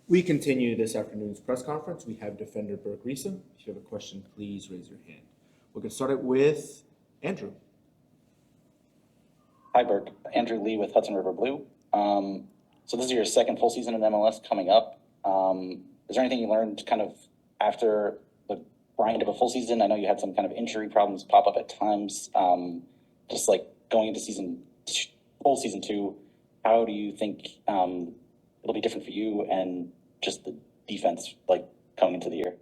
We continue this afternoon's press conference. We have defender Birk Risa. If you have a question, please raise your hand. We'll get started with Andrew. Hi, Burk. Andrew Lee with Hudson River Blue. So this is your second full season in MLS coming up. Is there anything you learned kind of after the grind of a full season? I know you had some kind of injury problems pop up at times. Just like going into full season 2, how do you think it'll be different for you and just the defense like coming into the year?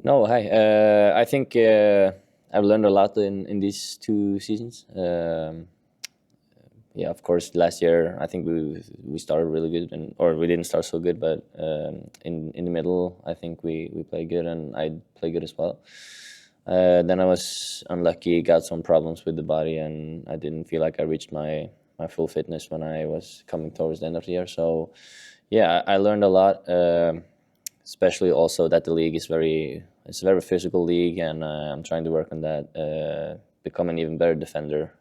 No, hi. I think I've learned a lot in these 2 seasons. Yeah, of course, last year I think we started really good, or we didn't start so good, but in the middle I think we played good, and I played good as well. Then I was unlucky, got some problems with the body, and I didn't feel like I reached my full fitness when I was coming towards the end of the year. So yeah, I learned a lot, especially also that the league is it's a very physical league, and I'm trying to work on that. Become an even better defender.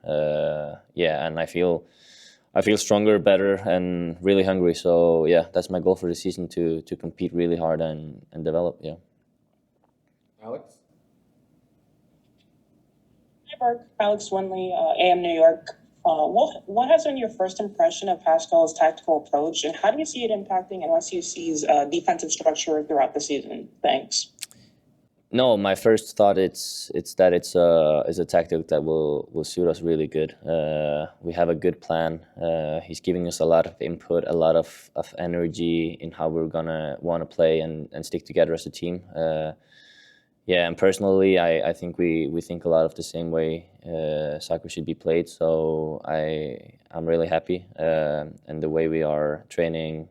Yeah, and I feel stronger, better, and really hungry. So yeah, that's my goal for the season, to compete really hard and develop. Yeah. Alex? Hi, Burk. Alex Winley, AM New York. What has been your first impression of Pascal's tactical approach, and how do you see it impacting NYCFC's defensive structure throughout the season? Thanks. No, my first thought it's that it's a tactic that will suit us really good. We have a good plan. He's giving us a lot of input, a lot of energy in how we're gonna want to play and stick together as a team. Yeah, and personally, I think we think a lot of the same way soccer should be played. So I'm really happy, and the way we are training,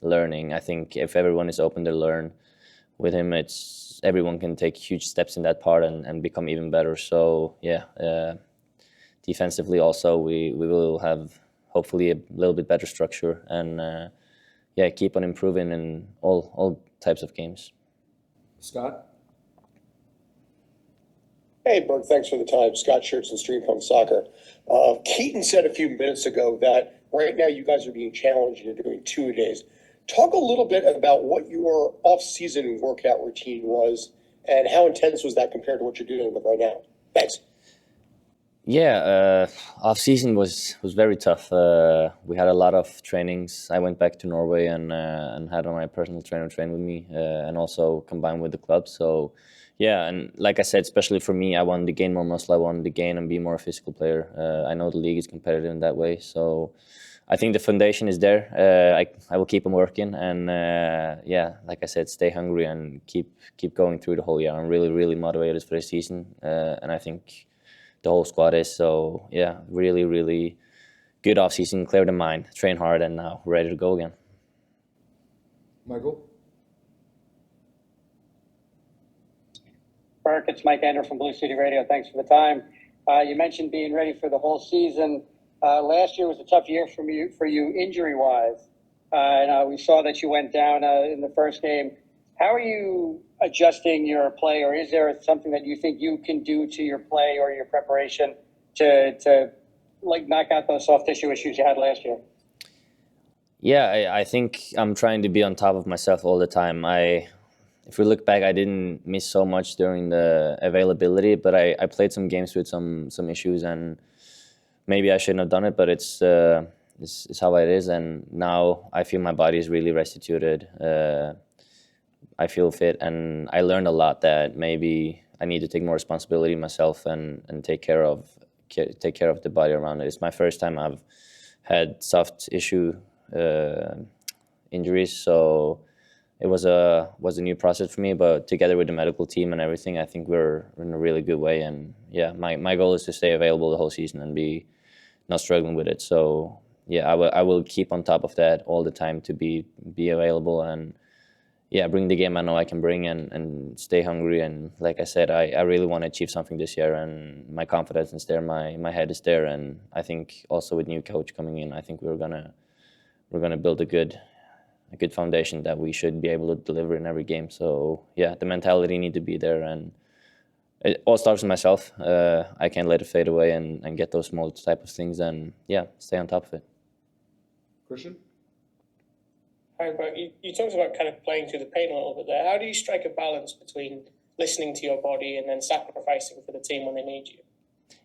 learning. I think if everyone is open to learn with him, everyone can take huge steps in that part and become even better. So yeah, defensively also we will have hopefully a little bit better structure, and yeah, keep on improving in all types of games. Scott? Hey, Burk, thanks for the time. Scott Schertzen, Stream Home Soccer. Keaton said a few minutes ago that right now you guys are being challenged and you're doing 2-a-days. Talk a little bit about what your off-season workout routine was and how intense was that compared to what you're doing with right now? Thanks. Yeah, off-season was very tough. We had a lot of trainings. I went back to Norway and had my personal trainer train with me, and also combined with the club. So yeah, and like I said, especially for me, I wanted to gain more muscle. I wanted to gain and be more a physical player. I know the league is competitive in that way, so I think the foundation is there. I will keep on working, and yeah, like I said, stay hungry and keep going through the whole year. I'm really motivated for the season, and I think the whole squad is. So yeah, really good off season, clear the mind, train hard, and now ready to go again. Michael? Burk, it's Mike Ender from Blue City Radio. Thanks for the time. You mentioned being ready for the whole season. Last year was a tough year for you injury-wise, and we saw that you went down in the first game. How are you adjusting your play, or is there something that you think you can do to your play or your preparation to like knock out those soft tissue issues you had last year? Yeah, I think I'm trying to be on top of myself all the time. If we look back, I didn't miss so much during the availability, but I played some games with some issues, and maybe I shouldn't have done it, but it's how it is. And now I feel my body is really restituted. I feel fit, and I learned a lot that maybe I need to take more responsibility myself and take care of the body around it. It's my first time I've had soft tissue injuries, so it was a new process for me. But together with the medical team and everything, I think we're in a really good way. And yeah, my goal is to stay available the whole season and be not struggling with it. So yeah, I will keep on top of that all the time to be available, and yeah, bring the game I know I can bring, and stay hungry. And like I said, I really want to achieve something this year, and my confidence is there, my head is there, and I think also with new coach coming in, I think we're gonna build a good foundation that we should be able to deliver in every game. So yeah, the mentality need to be there, and it all starts with myself. I can't let it fade away and get those small type of things, and yeah, stay on top of it. Christian? Hi, Burk. You talked about kind of playing through the pain a little bit there. How do you strike a balance between listening to your body and then sacrificing for the team when they need you?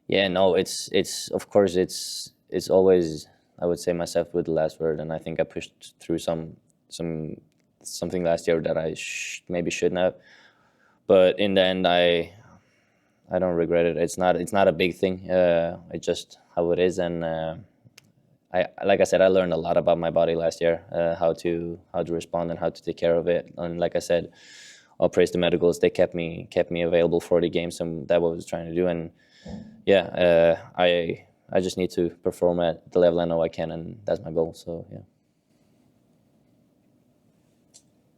Yeah, no, it's of course it's always, I would say, myself with the last word, and I think I pushed through something last year that I maybe shouldn't have, but in the end I don't regret it. It's not a big thing. It's just how it is, and I, like I said, I learned a lot about my body last year, how to respond and how to take care of it. And like I said, I'll praise the medicals. They kept me available for the games, and that's what I was trying to do. And yeah, I just need to perform at the level I know I can, and that's my goal. So yeah.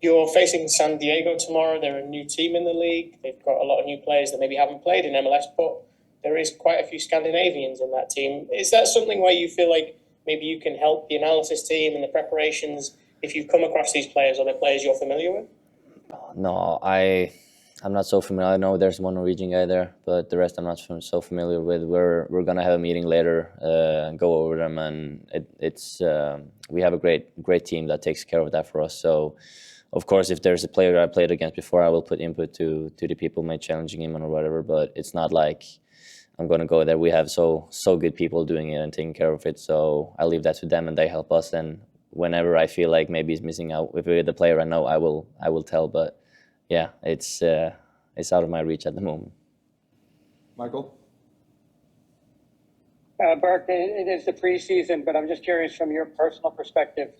You're facing San Diego tomorrow. They're a new team in the league. They've got a lot of new players that maybe haven't played in MLS, but there is quite a few Scandinavians in that team. Is that something where you feel like maybe you can help the analysis team and the preparations if you've come across these players or the players you're familiar with? No, I'm not so familiar. I know there's one Norwegian guy there, but the rest I'm not so familiar with. We're gonna have a meeting later and go over them, and it's we have a great team that takes care of that for us. So, of course, if there's a player I played against before, I will put input to the people, maybe challenging him or whatever. But it's not like I'm gonna go there. We have so good people doing it and taking care of it. So I leave that to them, and they help us. And whenever I feel like maybe he's missing out, if we're the player I know, I will tell. But yeah, it's out of my reach at the moment. Michael? Burk, it is the preseason, but I'm just curious from your personal perspective,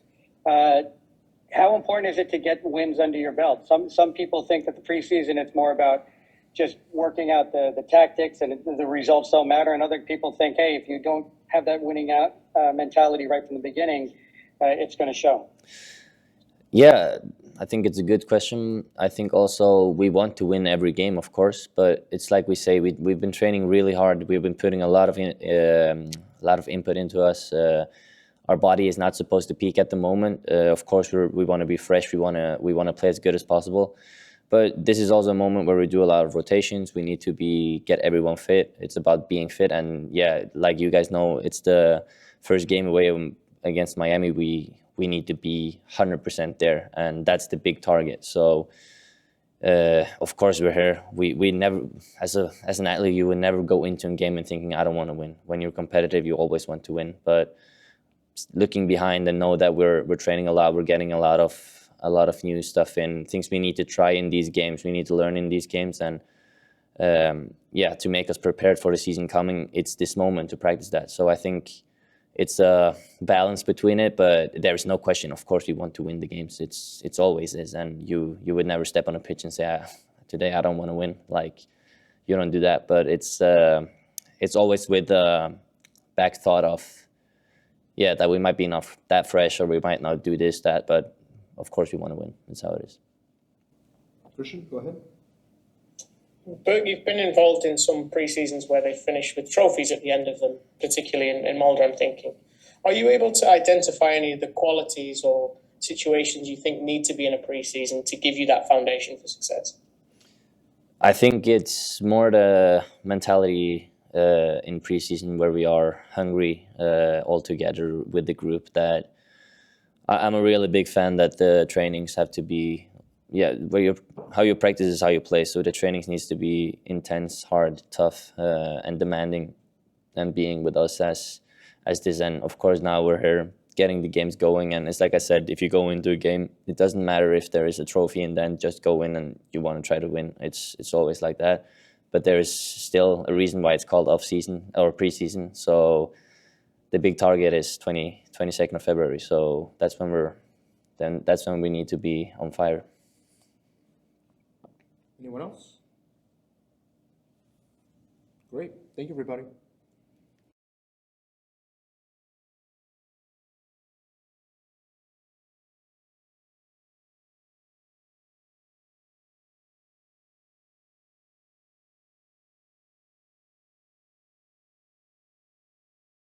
how important is it to get wins under your belt? Some people think that the preseason, it's more about just working out the tactics and the results don't matter. And other people think, hey, if you don't have that winning out mentality right from the beginning, it's going to show. Yeah, I think it's a good question. I think also we want to win every game, of course, but it's like we say, we've been training really hard. We've been putting a lot of input into us. Our body is not supposed to peak at the moment. Of course, we want to be fresh. We want to play as good as possible. But this is also a moment where we do a lot of rotations. We need to get everyone fit. It's about being fit, and yeah, like you guys know, it's the first game away against Miami. We need to be 100% there, and that's the big target. So, of course, we're here. We never, as an athlete, you would never go into a game and thinking, I don't want to win. When you're competitive, you always want to win. But looking behind and know that we're training a lot, we're getting a lot of new stuff in, things we need to try in these games, we need to learn in these games, and yeah, to make us prepared for the season coming, it's this moment to practice that. So I think it's a balance between it, but there is no question. Of course, we want to win the games. It's always is, and you would never step on a pitch and say, today I don't want to win. Like, you don't do that. But it's always with the back thought of, yeah, that we might be not that fresh, or we might not do this, that, but of course we want to win. That's how it is. Christian, go ahead. Burk, you've been involved in some pre-seasons where they finish with trophies at the end of them, particularly in Molde, I'm thinking. Are you able to identify any of the qualities or situations you think need to be in a pre-season to give you that foundation for success? I think it's more the mentality in preseason where we are hungry all together with the group. That I'm a really big fan that the trainings have to be, how you practice is how you play. So the trainings needs to be intense, hard, tough, and demanding, and being with us as this. And of course now we're here getting the games going, and it's like I said, if you go into a game, it doesn't matter if there is a trophy and then just go in and you want to try to win. It's always like that. But there is still a reason why it's called off-season or pre-season. So the big target is 22nd of February. So that's when we need to be on fire. Anyone else? Great. Thank you, everybody.